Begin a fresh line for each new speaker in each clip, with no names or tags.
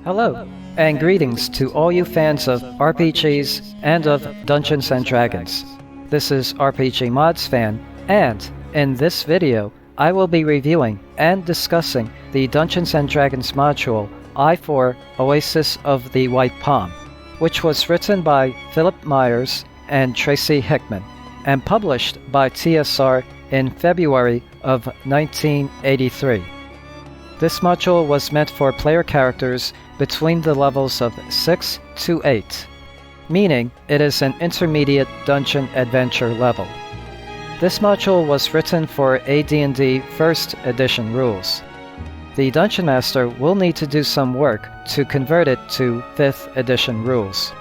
Hello, and greetings to all you fans of RPGs and of Dungeons & Dragons. This is RPGmodsFan, and in this video, I will be reviewing and discussing the Dungeons & Dragons module I4 Oasis of the White Palm, which was written by Meyers and Tracy Hickman, and published by TSR in February of 1983. This module was meant for player characters between the levels of 6 to 8, meaning it is an intermediate dungeon adventure level. This module was written for AD&D First Edition rules. The Dungeon Master will need to do some work to convert it to 5th Edition rules.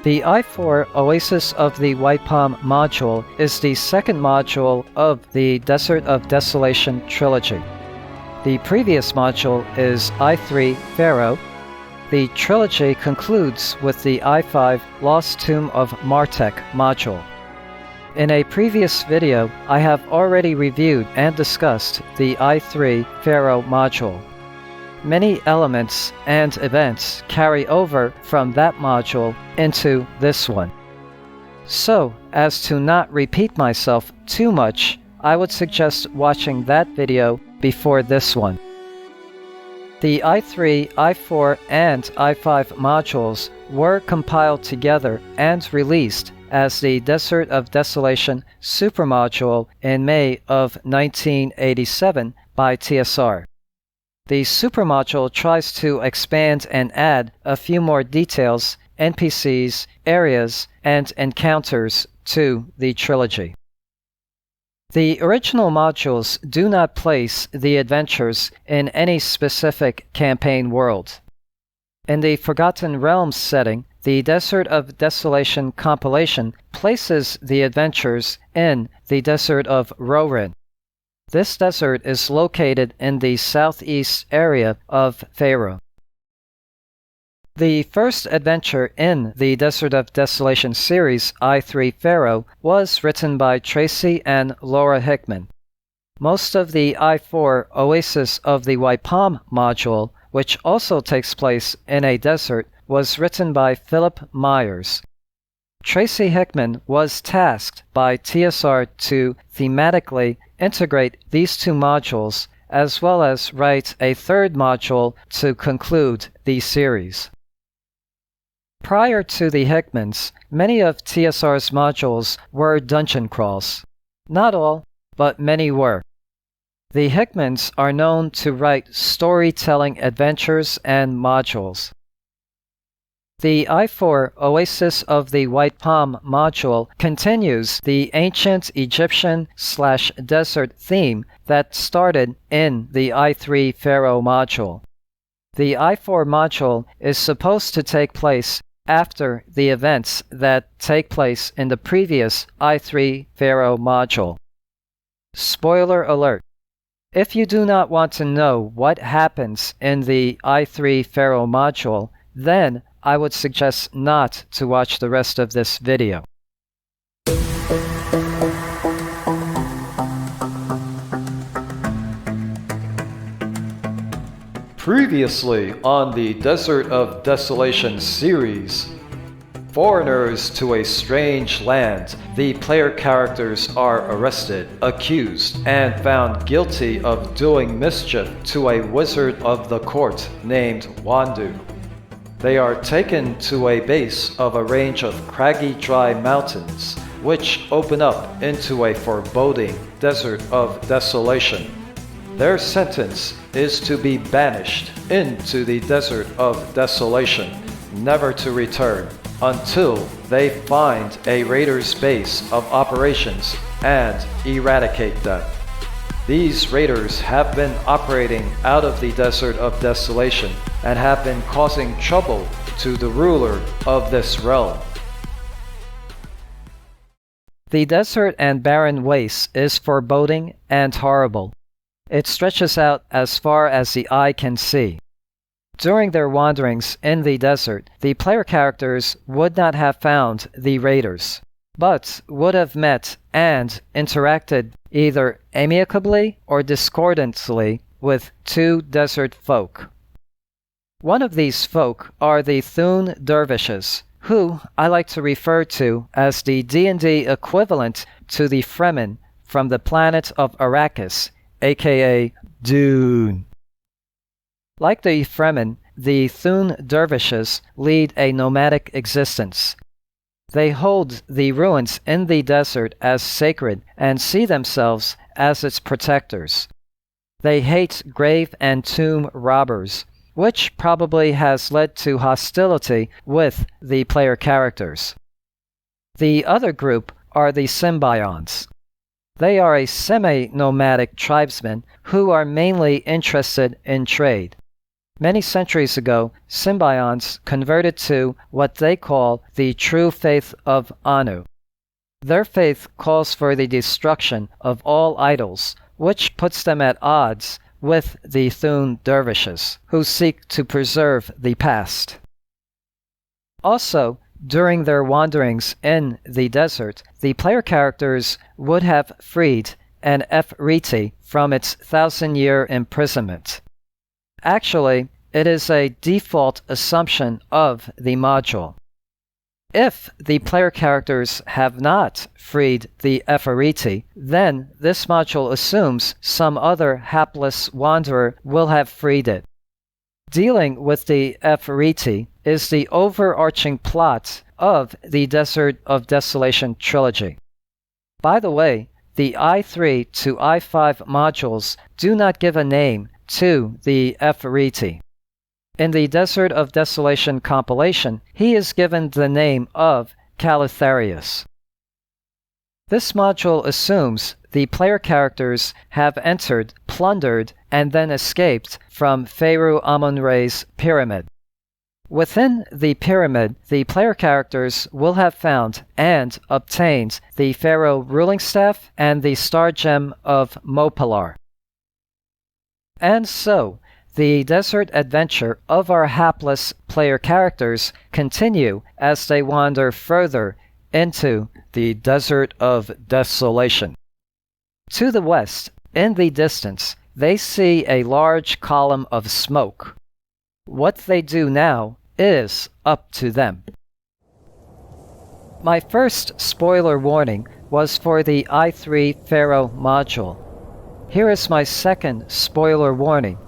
The I4 Oasis of the White Palm module is the second module of the Desert of Desolation Trilogy. The previous module is I3 Pharaoh. The trilogy concludes with the I5 Lost Tomb of Martek module. In a previous video, I have already reviewed and discussed the I3 Pharaoh module. Many elements and events carry over from that module into this one. So, as to not repeat myself too much, I would suggest watching that video before this one. The I3, I4, and I5 modules were compiled together and released as the Desert of Desolation Supermodule in May of 1987 by TSR. The Supermodule tries to expand and add a few more details, NPCs, areas, and encounters to the trilogy. The original modules do not place the adventures in any specific campaign world. In the Forgotten Realms setting, the Desert of Desolation compilation places the adventures in the Desert of Rorin. This desert is located in the southeast area of Pharaoh. The first adventure in the Desert of Desolation series, I3 Pharaoh, was written by Tracy and Laura Hickman. Most of the I4 Oasis of the White Palm module, which also takes place in a desert, was written by Meyers. Tracy Hickman was tasked by TSR to thematically integrate these two modules, as well as write a third module to conclude the series. Prior to the Hickmans, many of TSR's modules were dungeon crawls. Not all, but many were. The Hickmans are known to write storytelling adventures and modules. The I4 Oasis of the White Palm module continues the ancient Egyptian/desert theme that started in the I3 Pharaoh module. The I4 module is supposed to take place after the events that take place in the previous I3 Pharaoh module. Spoiler alert! If you do not want to know what happens in the I3 Pharaoh module, then I would suggest not to watch the rest of this video. Previously on the Desert of Desolation series, foreigners to a strange land, the player characters are arrested, accused, and found guilty of doing mischief to a wizard of the court named Wandu. They are taken to a base of a range of craggy dry mountains, which open up into a foreboding Desert of Desolation. Their sentence is to be banished into the Desert of Desolation, never to return, until they find a raider's base of operations and eradicate them. These raiders have been operating out of the Desert of Desolation and have been causing trouble to the ruler of this realm. The desert and barren waste is foreboding and horrible. It stretches out as far as the eye can see. During their wanderings in the desert, the player characters would not have found the raiders, but would have met and interacted either amicably or discordantly with two desert folk. One of these folk are the Thun Dervishes, who I like to refer to as the D&D equivalent to the Fremen from the planet of Arrakis, aka Dune. Like the Fremen, the Thun Dervishes lead a nomadic existence. They hold the ruins in the desert as sacred and see themselves as its protectors. They hate grave and tomb robbers, which probably has led to hostility with the player characters. The other group are the Symbions. They are a semi-nomadic tribesmen who are mainly interested in trade. Many centuries ago, Symbions converted to what they call the true faith of Anu. Their faith calls for the destruction of all idols, which puts them at odds with the Thun Dervishes, who seek to preserve the past. Also, during their wanderings in the desert, the player characters would have freed an Efreeti from its 1,000-year imprisonment. Actually, it is a default assumption of the module. If the player characters have not freed the Efreeti, then this module assumes some other hapless wanderer will have freed it. Dealing with the Efreeti is the overarching plot of the Desert of Desolation Trilogy. By the way, the I3 to I5 modules do not give a name to the Efreeti. In the Desert of Desolation compilation, he is given the name of Calitharius. This module assumes the player characters have entered, plundered, and then escaped from Pharaoh Amun-Re's pyramid. Within the pyramid, the player characters will have found and obtained the Pharaoh ruling staff and the star gem of Mopalar. And so, the desert adventure of our hapless player characters continue as they wander further into the Desert of Desolation. To the west, in the distance, they see a large column of smoke. What they do now is up to them. My first spoiler warning was for the I3 Pharaoh module. Here is my second spoiler warning.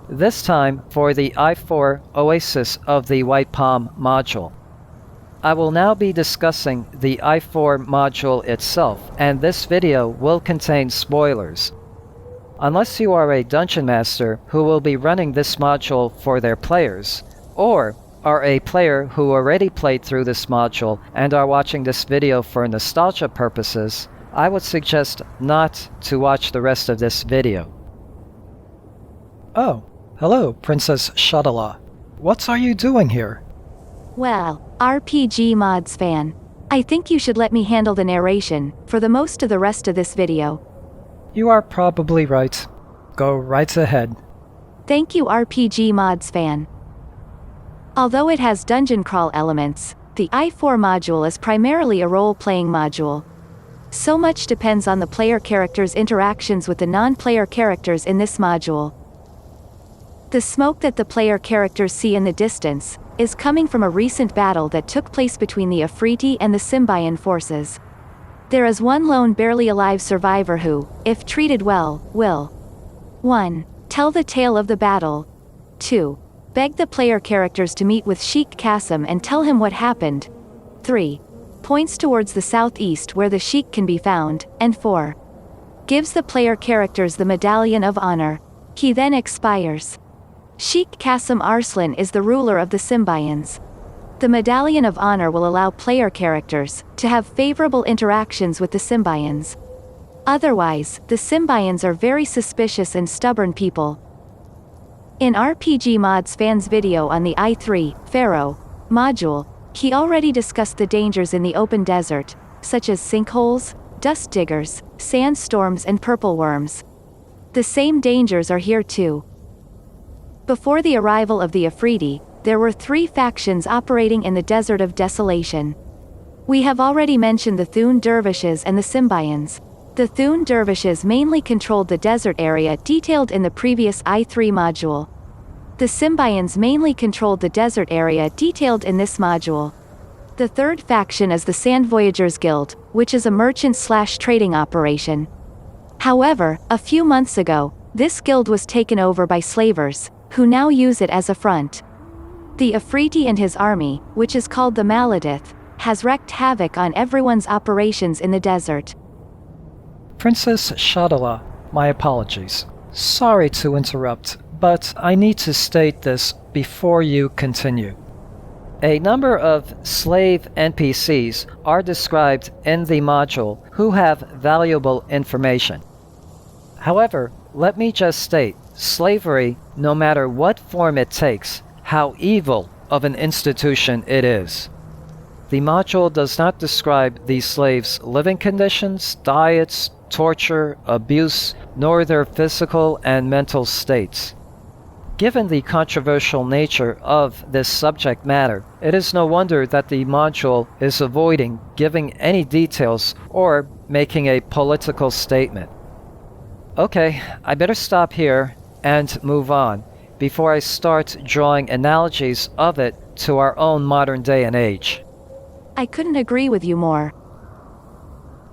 This time for the I4 Oasis of the White Palm module. I will now be discussing the I4 module itself, and this video will contain spoilers. Unless you are a dungeon master who will be running this module for their players, or are a player who already played through this module and are watching this video for nostalgia purposes, I would suggest not to watch the rest of this video. Oh. Hello, Princess Shadala. What are you doing here?
Well, RPGmodsFan, I think you should let me handle the narration for the most of the rest of this video.
You are probably right. Go right ahead.
Thank you, RPGmodsFan. Although it has dungeon crawl elements, the I4 module is primarily a role-playing module. So much depends on the player character's interactions with the non-player characters in this module. The smoke that the player characters see in the distance is coming from a recent battle that took place between the Efreeti and the Symbion forces. There is one lone barely alive survivor who, if treated well, will 1. Tell the tale of the battle. 2. Beg the player characters to meet with Sheikh Qasim and tell him what happened. 3. Points towards the southeast where the Sheikh can be found, and 4. Gives the player characters the Medallion of Honor. He then expires. Sheikh Qasim Arslan is the ruler of the Symbions. The Medallion of Honor will allow player characters to have favorable interactions with the Symbions. Otherwise, the Symbions are very suspicious and stubborn people. In RPGmodsFan's video on the I3 Pharaoh module, he already discussed the dangers in the open desert, such as sinkholes, dust diggers, sandstorms and purple worms. The same dangers are here too. Before the arrival of the Efreeti, there were 3 factions operating in the Desert of Desolation. We have already mentioned the Thun Dervishes and the Symbions. The Thun Dervishes mainly controlled the desert area detailed in the previous I3 module. The Symbions mainly controlled the desert area detailed in this module. The third faction is the Sand Voyagers Guild, which is a merchant/trading operation. However, a few months ago, this guild was taken over by slavers, who now use it as a front. The Afriti and his army, which is called the Maladith, has wreaked havoc on everyone's operations in the desert.
Princess Shadala, my apologies. Sorry to interrupt, but I need to state this before you continue. A number of slave NPCs are described in the module who have valuable information. However, let me just state, slavery, no matter what form it takes, how evil of an institution it is. The module does not describe these slaves' living conditions, diets, torture, abuse, nor their physical and mental states. Given the controversial nature of this subject matter, it is no wonder that the module is avoiding giving any details or making a political statement. Okay, I better stop here and move on before I start drawing analogies of it to our own modern day and age.
I couldn't agree with you more.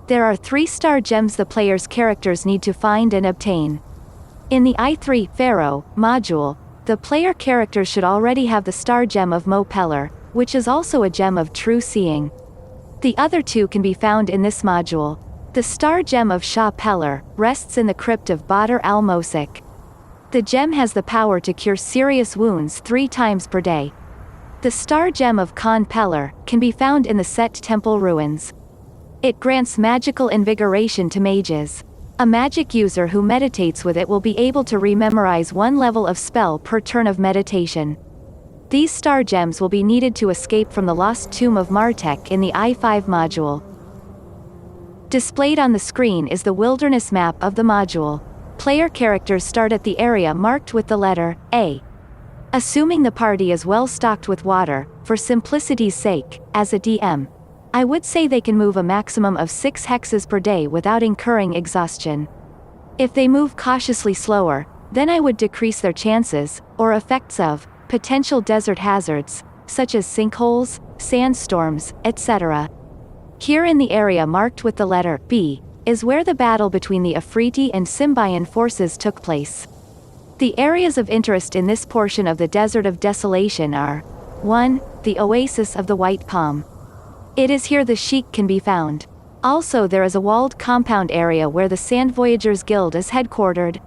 There are 3-star gems the player's characters need to find and obtain. In the I3 Pharaoh module, the player characters should already have the star gem of Mopeller, which is also a gem of true seeing. The other 2 can be found in this module. The star gem of Shah Peller rests in the crypt of Badr al-Mosik. The gem has the power to cure serious wounds 3 times per day. The star gem of Khan Peller can be found in the Set Temple ruins. It grants magical invigoration to mages. A magic user who meditates with it will be able to rememorize 1 level of spell per turn of meditation. These star gems will be needed to escape from the lost tomb of Martek in the I5 module. Displayed on the screen is the wilderness map of the module. Player characters start at the area marked with the letter A. Assuming the party is well stocked with water, for simplicity's sake, as a DM, I would say they can move a maximum of 6 hexes per day without incurring exhaustion. If they move cautiously slower, then I would decrease their chances, or effects of, potential desert hazards, such as sinkholes, sandstorms, etc. Here in the area marked with the letter B, is where the battle between the Afriti and Symbion forces took place. The areas of interest in this portion of the Desert of Desolation are 1. The Oasis of the White Palm. It is here the Sheik can be found. Also there is a walled compound area where the Sand Voyagers Guild is headquartered.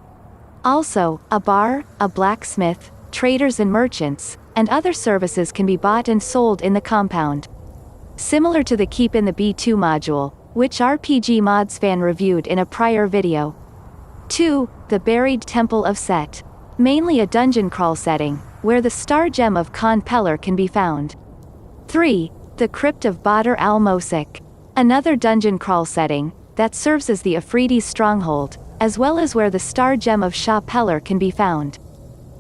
Also, a bar, a blacksmith, traders and merchants, and other services can be bought and sold in the compound. Similar to the Keep in the B2 module, which RPGmodsFan reviewed in a prior video. 2. The Buried Temple of Set. Mainly a dungeon crawl setting, where the star gem of Khan Peller can be found. 3. The Crypt of Badr al-Mosik. Another dungeon crawl setting, that serves as the Afridi's stronghold, as well as where the star gem of Shah Peller can be found.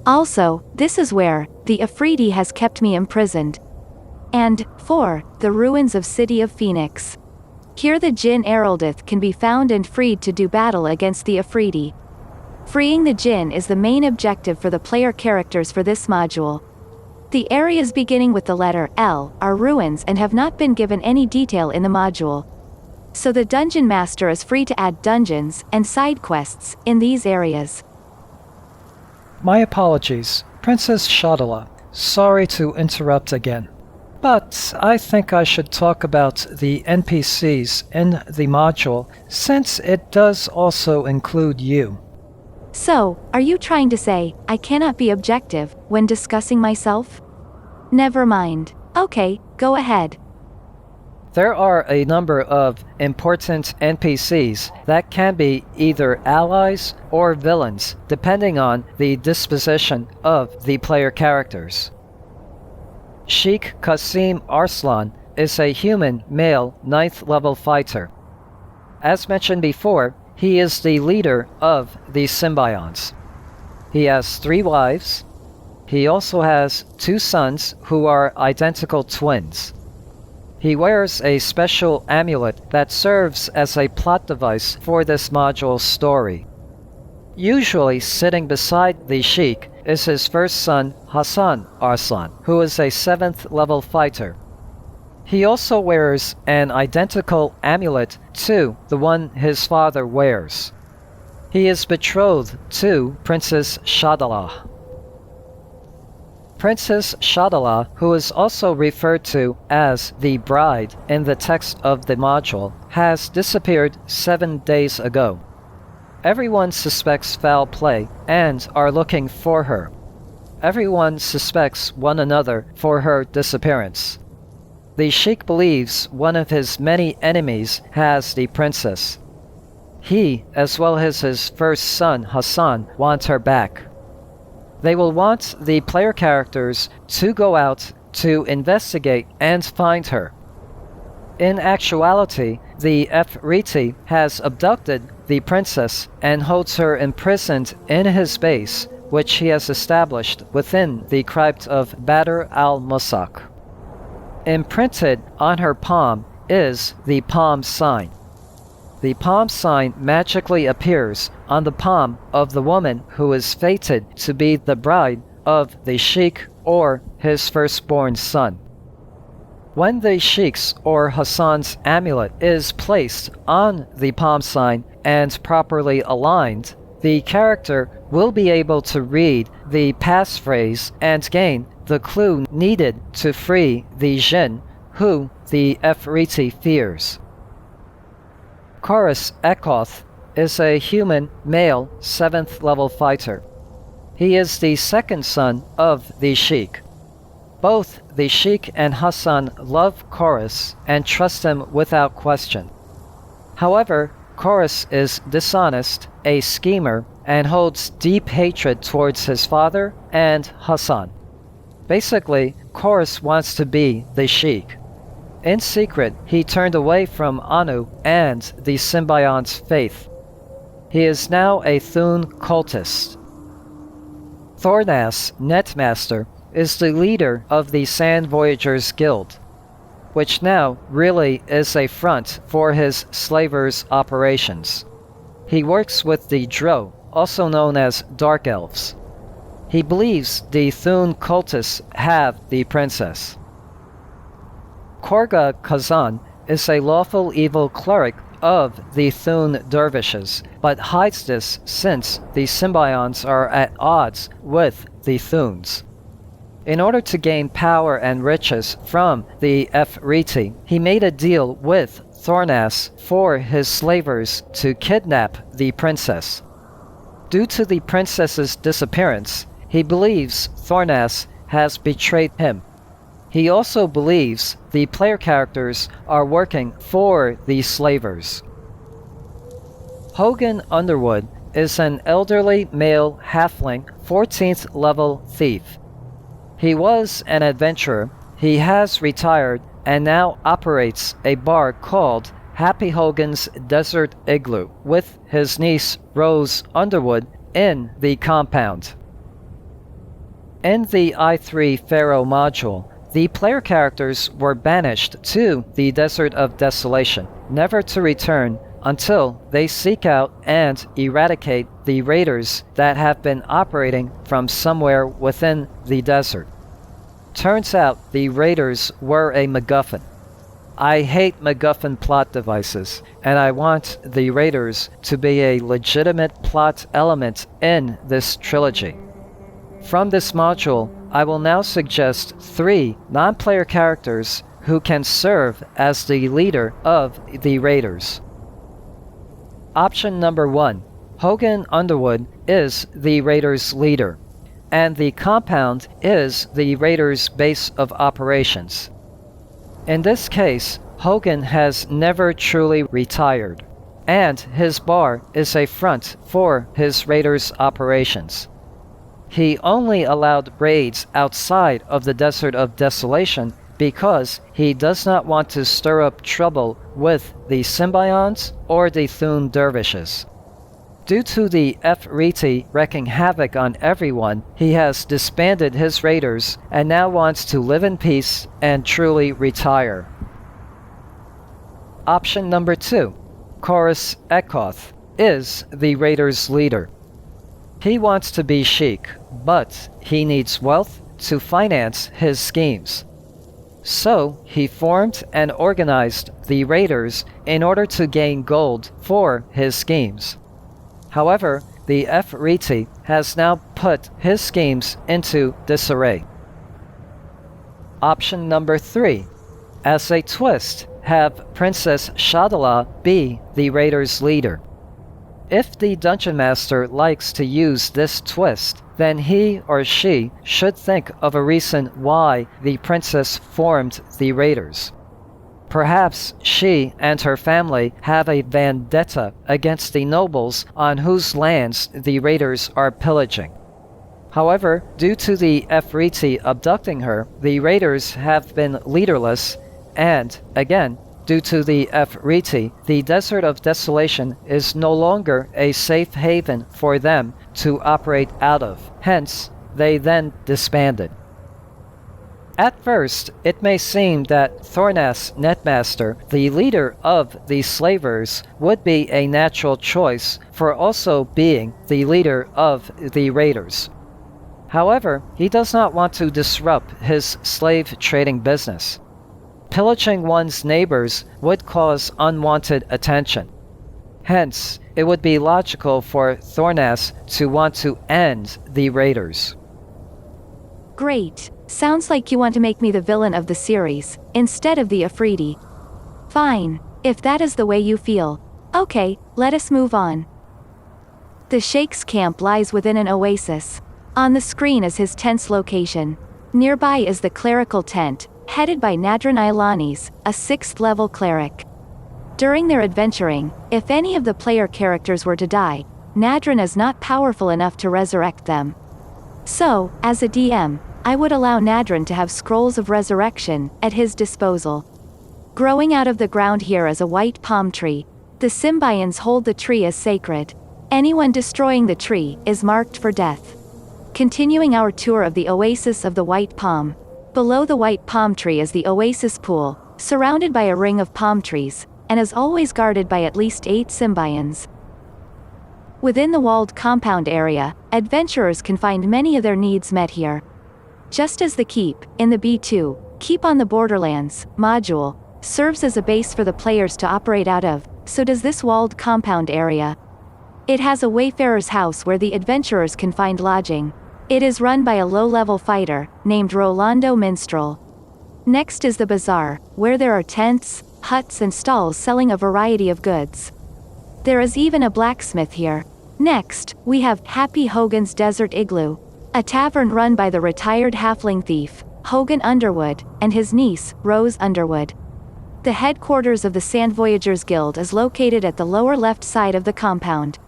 Also, this is where, the Afridi has kept me imprisoned. And, 4. The Ruins of City of Phoenix. Here the Jinn Heraldith can be found and freed to do battle against the Afridi. Freeing the Jinn is the main objective for the player characters for this module. The areas beginning with the letter L are ruins and have not been given any detail in the module. So the Dungeon Master is free to add dungeons and side quests in these areas.
My apologies, Princess Shadala. Sorry to interrupt again. But I think I should talk about the NPCs in the module, since it does also include you.
So, are you trying to say, I cannot be objective when discussing myself? Never mind. Okay, go ahead.
There are a number of important NPCs that can be either allies or villains, depending on the disposition of the player characters. Sheikh Qasim Arslan is a human male 9th level fighter. As mentioned before, he is the leader of the Symbions. He has 3 wives. He also has 2 sons who are identical twins. He wears a special amulet that serves as a plot device for this module's story. Usually sitting beside the Sheik is his first son, Hassan Arslan, who is a 7th level fighter. He also wears an identical amulet to the one his father wears. He is betrothed to Princess Shadalah. Princess Shadalah, who is also referred to as the bride in the text of the module, has disappeared 7 days ago. Everyone suspects foul play and are looking for her. Everyone suspects one another for her disappearance. The Sheikh believes one of his many enemies has the princess. He, as well as his first son Hassan, want her back. They will want the player characters to go out to investigate and find her. In actuality, the Efreeti has abducted the princess and holds her imprisoned in his base, which he has established within the crypt of Badr al-Musak. Imprinted on her palm is the palm sign. The palm sign magically appears on the palm of the woman who is fated to be the bride of the Sheikh or his firstborn son. When the Sheikh's or Hassan's amulet is placed on the palm sign and properly aligned, the character will be able to read the passphrase and gain the clue needed to free the Jinn, who the Efreeti fears. Chorus Ekoth is a human male 7th level fighter. He is the second son of the Sheikh. Both the Sheikh and Hassan love Chorus and trust him without question. However, Chorus is dishonest, a schemer, and holds deep hatred towards his father and Hassan. Basically, Chorus wants to be the Sheikh. In secret, he turned away from Anu and the symbiont's faith. He is now a Thun cultist. Thornas, Netmaster, is the leader of the Sand Voyagers Guild, which now really is a front for his slavers' operations. He works with the Dro, also known as Dark Elves. He believes the Thun cultists have the princess. Korga Kazan is a lawful evil cleric of the Thun dervishes, but hides this since the symbionts are at odds with the Thuns. In order to gain power and riches from the Efreeti, he made a deal with Thornas for his slavers to kidnap the princess. Due to the princess's disappearance, he believes Thornas has betrayed him. He also believes the player characters are working for the slavers. Hogan Underwood is an elderly male halfling 14th level thief. He was an adventurer. He has retired and now operates a bar called Happy Hogan's Desert Igloo with his niece Rose Underwood in the compound. In the I3 Pharaoh module, the player characters were banished to the Desert of Desolation, never to return until they seek out and eradicate the raiders that have been operating from somewhere within the desert. Turns out the raiders were a MacGuffin. I hate MacGuffin plot devices, and I want the raiders to be a legitimate plot element in this trilogy. From this module, I will now suggest 3 non-player characters who can serve as the leader of the raiders. Option number 1. Hogan Underwood is the raiders' leader, and the compound is the raiders' base of operations. In this case, Hogan has never truly retired, and his bar is a front for his raiders' operations. He only allowed raids outside of the Desert of Desolation because he does not want to stir up trouble with the symbionts or the Thun dervishes. Due to the Efreeti wreaking havoc on everyone, he has disbanded his raiders and now wants to live in peace and truly retire. Option number 2. Chorus Ekoth is the raiders' leader. He wants to be chic, but he needs wealth to finance his schemes. So he formed and organized the Raiders in order to gain gold for his schemes. However, the Efreeti has now put his schemes into disarray. Option number 3. As a twist, have Princess Shadala be the Raiders' leader. If the Dungeon Master likes to use this twist, then he or she should think of a reason why the princess formed the Raiders. Perhaps she and her family have a vendetta against the nobles on whose lands the Raiders are pillaging. However, due to the Efreeti abducting her, the Raiders have been leaderless, and, again, due to the Efreeti, the Desert of Desolation is no longer a safe haven for them to operate out of. Hence, they then disbanded. At first, it may seem that Thornas Netmaster, the leader of the slavers, would be a natural choice for also being the leader of the raiders. However, he does not want to disrupt his slave trading business. Pillaging one's neighbors would cause unwanted attention. Hence, it would be logical for Thornas to want to end the raiders.
Great. Sounds like you want to make me the villain of the series, instead of the Efreeti. Fine, if that is the way you feel. Okay, let us move on. The Sheikh's camp lies within an oasis. On the screen is his tent's location. Nearby is the clerical tent, headed by Nadran Ilanis, a 6th-level cleric. During their adventuring, if any of the player characters were to die, Nadran is not powerful enough to resurrect them. So, as a DM, I would allow Nadran to have scrolls of resurrection at his disposal. Growing out of the ground here is a white palm tree. The Symbians hold the tree as sacred. Anyone destroying the tree is marked for death. Continuing our tour of the Oasis of the White Palm. Below the white palm tree is the Oasis pool, surrounded by a ring of palm trees, and is always guarded by at least 8 Symbians. Within the walled compound area, adventurers can find many of their needs met here. Just as the keep, in the B2, Keep on the Borderlands module, serves as a base for the players to operate out of, so does this walled compound area. It has a wayfarer's house where the adventurers can find lodging. It is run by a low-level fighter, named Rolando Minstrel. Next is the bazaar, where there are tents, huts and stalls selling a variety of goods. There is even a blacksmith here. Next, we have Happy Hogan's Desert Igloo, a tavern run by the retired halfling thief, Hogan Underwood, and his niece, Rose Underwood. The headquarters of the Sand Voyagers Guild is located at the lower left side of the compound.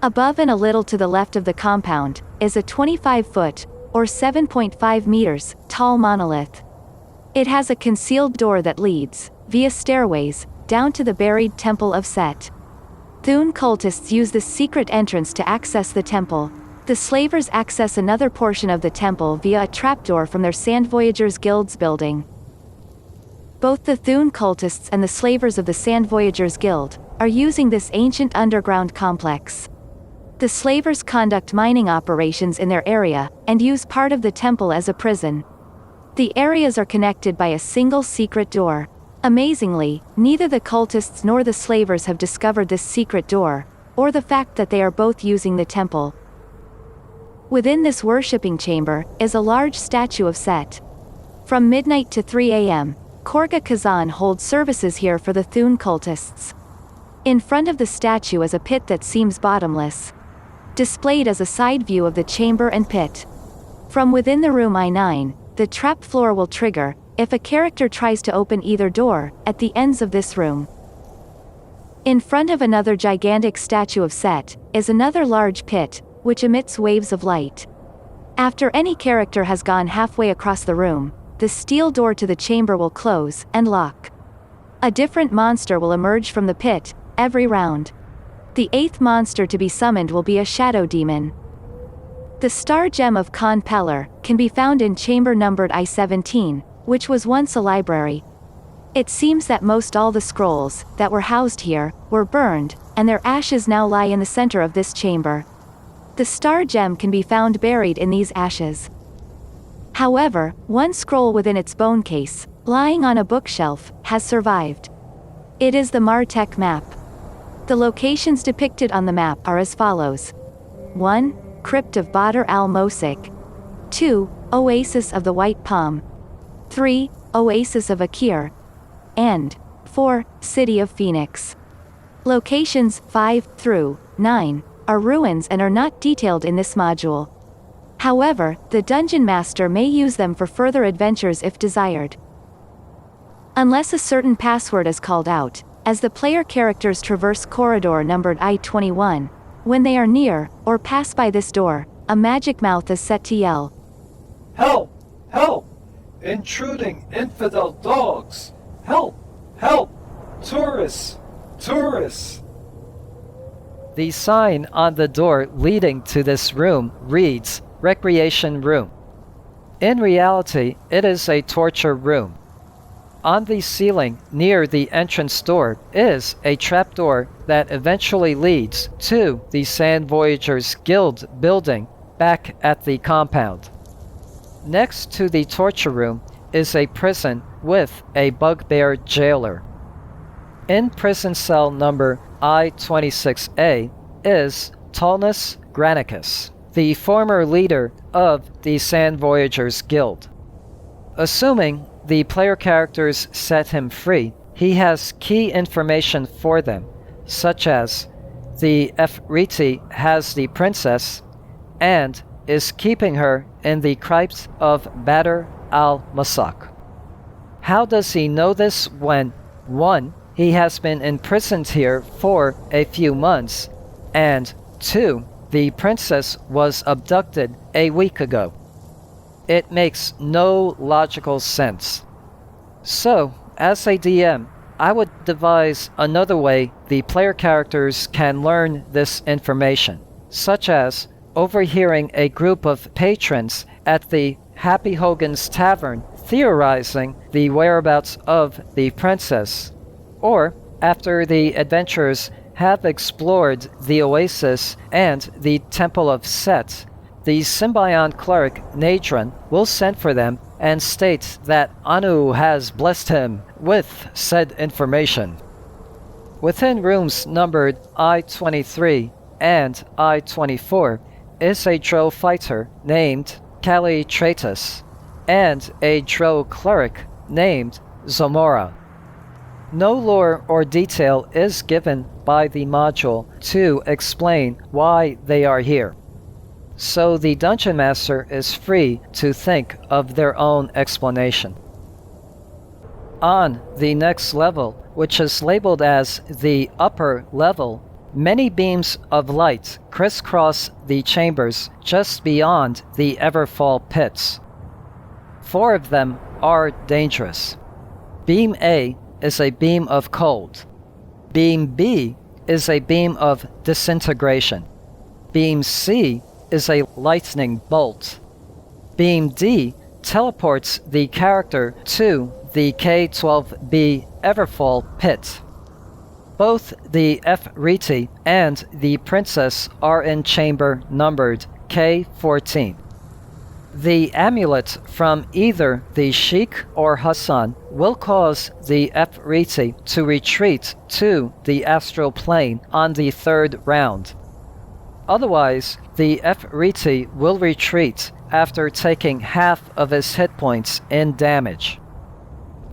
Above and a little to the left of the compound, is a 25-foot, or 7.5 meters, tall monolith. It has a concealed door that leads, via stairways, down to the buried Temple of Set. Thune cultists use this secret entrance to access the temple. The slavers access another portion of the temple via a trapdoor from their Sand Voyagers Guild's building. Both the Thune cultists and the slavers of the Sand Voyagers Guild are using this ancient underground complex. The slavers conduct mining operations in their area, and use part of the temple as a prison. The areas are connected by a single secret door. Amazingly, neither the cultists nor the slavers have discovered this secret door, or the fact that they are both using the temple. Within this worshipping chamber, is a large statue of Set. From midnight to 3 a.m., Korga Kazan holds services here for the Thune cultists. In front of the statue is a pit that seems bottomless. Displayed as a side view of the chamber and pit. From within the room I-9, the trap floor will trigger, if a character tries to open either door, at the ends of this room. In front of another gigantic statue of Set, is another large pit, which emits waves of light. After any character has gone halfway across the room, the steel door to the chamber will close, and lock. A different monster will emerge from the pit, every round. The 8th monster to be summoned will be a shadow demon. The star gem of Khan Peller can be found in chamber numbered I-17, which was once a library. It seems that most all the scrolls that were housed here were burned, and their ashes now lie in the center of this chamber. The star gem can be found buried in these ashes. However, one scroll within its bone case, lying on a bookshelf, has survived. It is the Martek map. The locations depicted on the map are as follows. 1. Crypt of Badr al-Mosik. 2. Oasis of the White Palm. 3. Oasis of Akir. And 4. City of Phoenix. Locations 5 through 9 are ruins and are not detailed in this module. However, the Dungeon Master may use them for further adventures if desired. Unless a certain password is called out, as the player characters traverse corridor numbered I-21, when they are near, or pass by this door, a magic mouth is set to yell,
"Help! Help! Intruding infidel dogs! Help! Help! Tourists! Tourists!"
The sign on the door leading to this room reads, Recreation Room. In reality, it is a torture room. On the ceiling near the entrance door is a trapdoor that eventually leads to the Sand Voyagers Guild building back at the compound. Next to the torture room is a prison with a bugbear jailer. In prison cell number I-26A is Tallness Granicus, the former leader of the Sand Voyagers Guild. Assuming the player characters set him free, he has key information for them, such as the Efriti has the princess and is keeping her in the crypt of Badr al-Masak. How does he know this when 1. He has been imprisoned here for a few months, and 2. The princess was abducted a week ago? It makes no logical sense. So, as a DM, I would devise another way the player characters can learn this information, such as overhearing a group of patrons at the Happy Hogan's Tavern theorizing the whereabouts of the princess, or after the adventurers have explored the Oasis and the Temple of Set, the Symbiont cleric Nadron will send for them and state that Anu has blessed him with said information. Within rooms numbered I-23 and I-24 is a Drow fighter named Calitratus and a Drow cleric named Zomora. No lore or detail is given by the module to explain why they are here, so the Dungeon Master is free to think of their own explanation. On the next level, which is labeled as the upper level, many beams of light crisscross the chambers just beyond the Everfall pits. 4 of them are dangerous. Beam A is a beam of cold. Beam B is a beam of disintegration. Beam C is a lightning bolt. Beam D teleports the character to the K-12B Everfall pit. Both the Efriti and the princess are in chamber numbered K-14. The amulet from either the Sheik or Hassan will cause the Efriti to retreat to the astral plane on the 3rd round. Otherwise, the Efriti will retreat after taking half of his hit points in damage.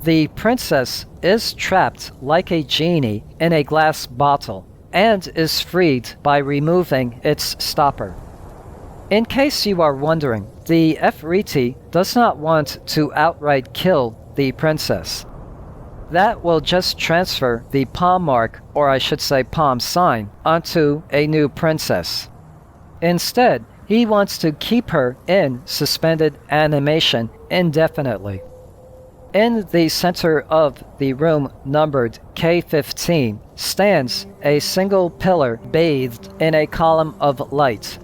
The princess is trapped like a genie in a glass bottle and is freed by removing its stopper. In case you are wondering, the Efriti does not want to outright kill the princess. That will just transfer the palm mark, or I should say palm sign, onto a new princess. Instead, he wants to keep her in suspended animation indefinitely. In the center of the room numbered K-15 stands a single pillar bathed in a column of light.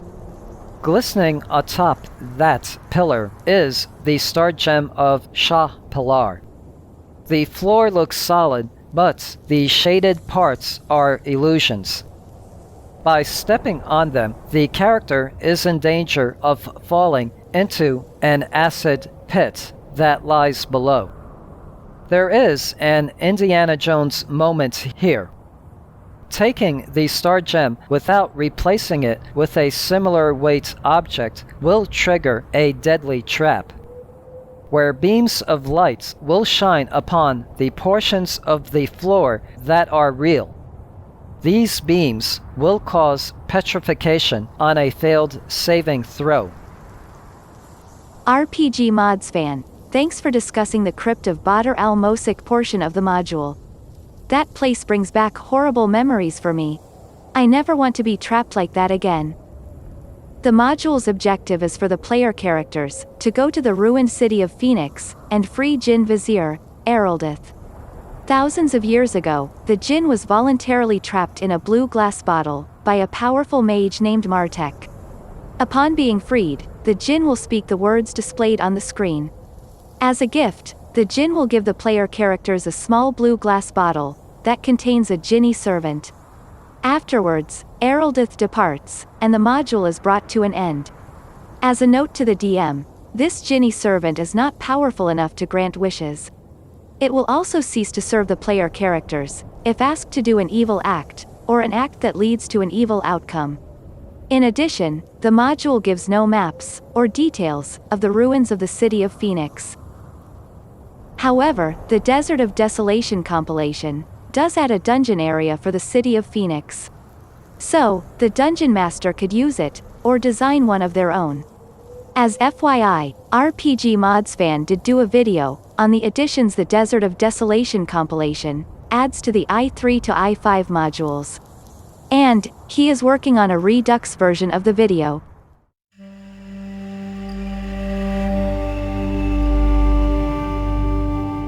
Glistening atop that pillar is the star gem of Shah Pilar. The floor looks solid, but the shaded parts are illusions. By stepping on them, the character is in danger of falling into an acid pit that lies below. There is an Indiana Jones moment here. Taking the star gem without replacing it with a similar weight object will trigger a deadly trap, where beams of light will shine upon the portions of the floor that are real. These beams will cause petrification on a failed saving throw.
RPGmodsFan, thanks for discussing the crypt of Badr al-Mosik portion of the module. That place brings back horrible memories for me. I never want to be trapped like that again. The module's objective is for the player characters to go to the ruined city of Phoenix and free Jinn Vizier, Eraldith. Thousands of years ago, the Jinn was voluntarily trapped in a blue glass bottle by a powerful mage named Martek. Upon being freed, the Jinn will speak the words displayed on the screen. As a gift, the Jinn will give the player characters a small blue glass bottle that contains a Jinni servant. Afterwards, Eraldith departs, and the module is brought to an end. As a note to the DM, this Jinni servant is not powerful enough to grant wishes. It will also cease to serve the player characters if asked to do an evil act, or an act that leads to an evil outcome. In addition, the module gives no maps or details of the ruins of the city of Phoenix. However, the Desert of Desolation compilation does add a dungeon area for the city of Phoenix. So, the dungeon master could use it, or design one of their own. As FYI, RPGmodsFan did do a video on the additions the Desert of Desolation compilation adds to the I3 to I5 modules. And, he is working on a REDUX version of the video.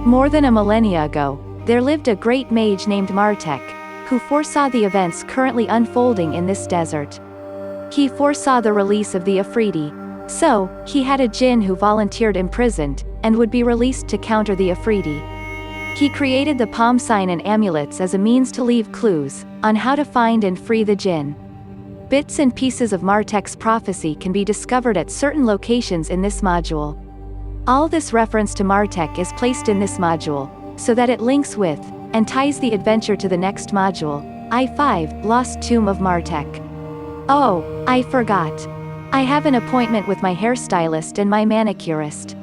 More than a millennia ago, there lived a great mage named Martek, who foresaw the events currently unfolding in this desert. He foresaw the release of the Afridi, so, he had a Jinn who volunteered imprisoned, and would be released to counter the Afridi. He created the palm sign and amulets as a means to leave clues on how to find and free the Jinn. Bits and pieces of Martek's prophecy can be discovered at certain locations in this module. All this reference to Martek is placed in this module, so that it links with, and ties the adventure to the next module, I5, Lost Tomb of Martek. Oh, I forgot. I have an appointment with my hairstylist and my manicurist.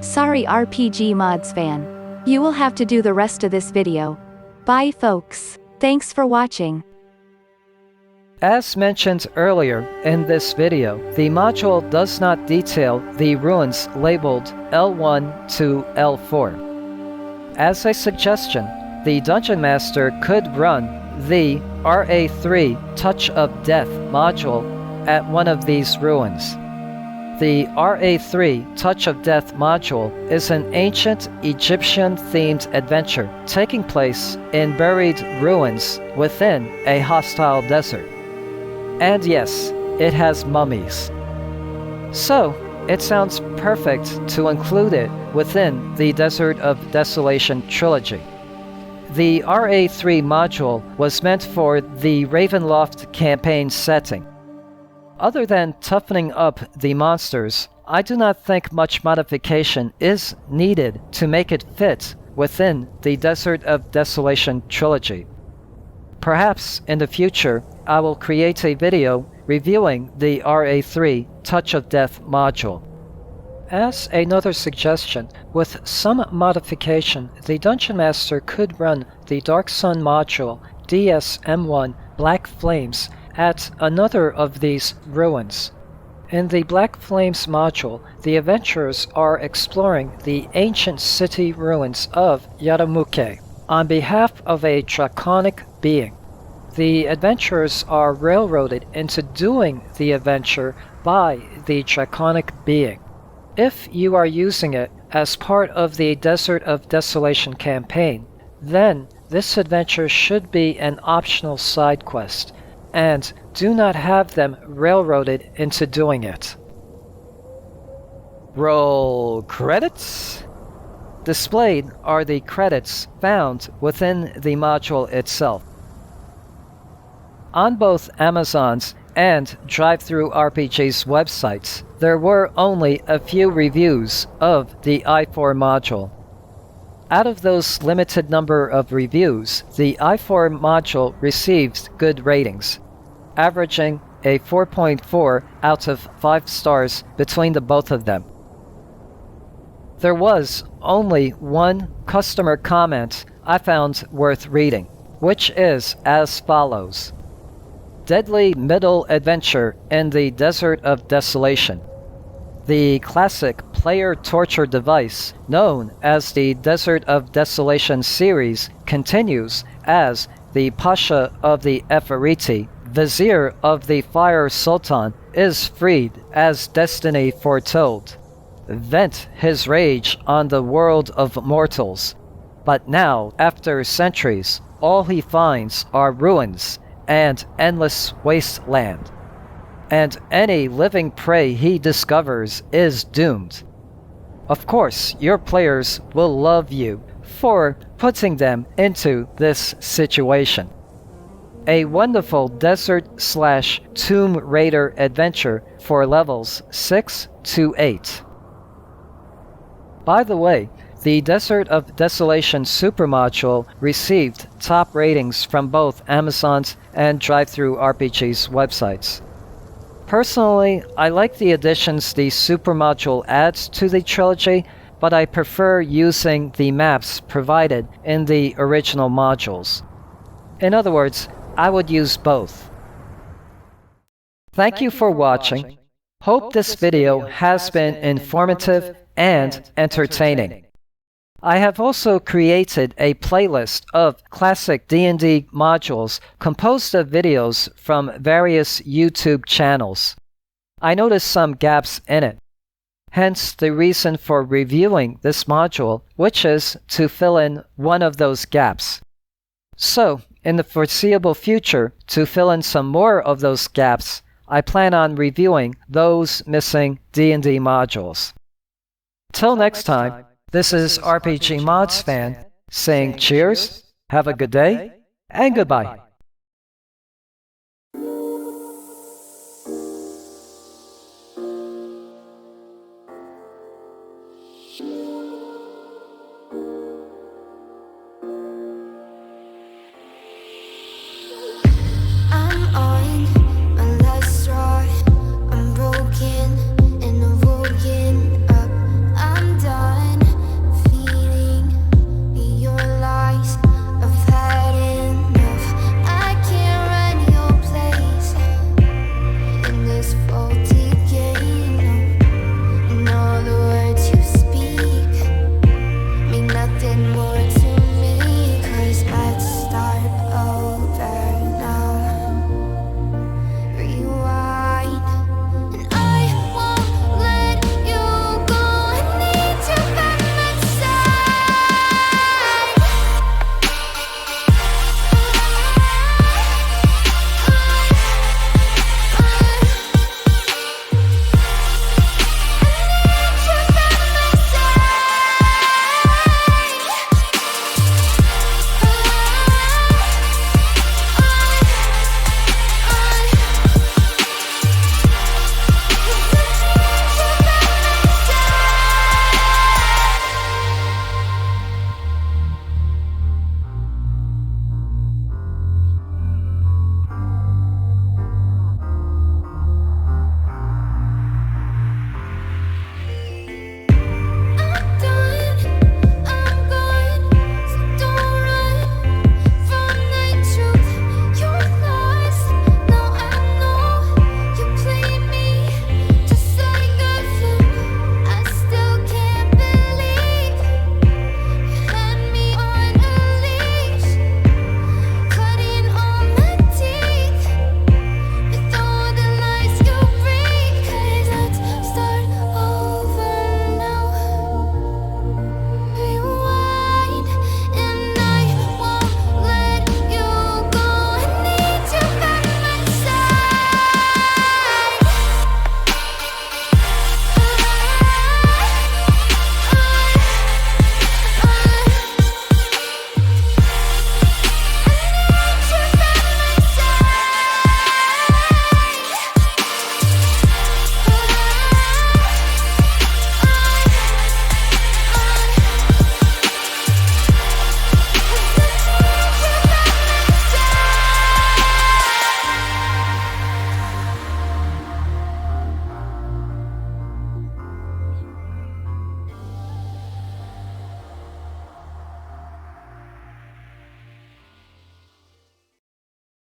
Sorry RPGmodsFan. You will have to do the rest of this video. Bye folks. Thanks for watching.
As mentioned earlier in this video, the module does not detail the ruins labeled L1 to L4. As a suggestion, the Dungeon Master could run the RA3 Touch of Death module at one of these ruins. The RA3 Touch of Death module is an ancient Egyptian-themed adventure taking place in buried ruins within a hostile desert. And yes, it has mummies. So, it sounds perfect to include it within the Desert of Desolation Trilogy. The RA3 module was meant for the Ravenloft campaign setting. Other than toughening up the monsters, I do not think much modification is needed to make it fit within the Desert of Desolation Trilogy. Perhaps in the future, I will create a video reviewing the RA3 Touch of Death module. As another suggestion, with some modification, the Dungeon Master could run the Dark Sun module DSM1 Black Flames at another of these ruins. In the Black Flames module, the adventurers are exploring the ancient city ruins of Yaramuke on behalf of a draconic being. The adventurers are railroaded into doing the adventure by the draconic being. If you are using it as part of the Desert of Desolation campaign, then this adventure should be an optional side quest, and do not have them railroaded into doing it. Roll credits. Displayed are the credits found within the module itself. On both Amazon's and DriveThruRPG's websites, there were only a few reviews of the i4 module. Out of those limited number of reviews, the i4 module received good ratings, averaging a 4.4 out of 5 stars between the both of them. There was only one customer comment I found worth reading, which is as follows. Deadly middle adventure in the Desert of Desolation. The classic player torture device known as the Desert of Desolation series continues as the Pasha of the Ephoriti, Vizier of the Fire Sultan, is freed as destiny foretold. Vent his rage on the world of mortals. But now, after centuries, all he finds are ruins and endless wasteland. And any living prey he discovers is doomed. Of course, your players will love you for putting them into this situation. A wonderful desert/Tomb Raider adventure for levels 6 to 8. By the way, the Desert of Desolation Supermodule received top ratings from both Amazon's and DriveThruRPG's websites. Personally, I like the additions the Supermodule adds to the trilogy, but I prefer using the maps provided in the original modules. In other words, I would use both. Thank you for watching. Hope this video has been informative and entertaining. I have also created a playlist of classic D&D modules composed of videos from various YouTube channels. I noticed some gaps in it. Hence the reason for reviewing this module, which is to fill in one of those gaps. So, in the foreseeable future, to fill in some more of those gaps, I plan on reviewing those missing D&D modules. Till next time, this is RPGmodsFan saying cheers, have a good day, and goodbye.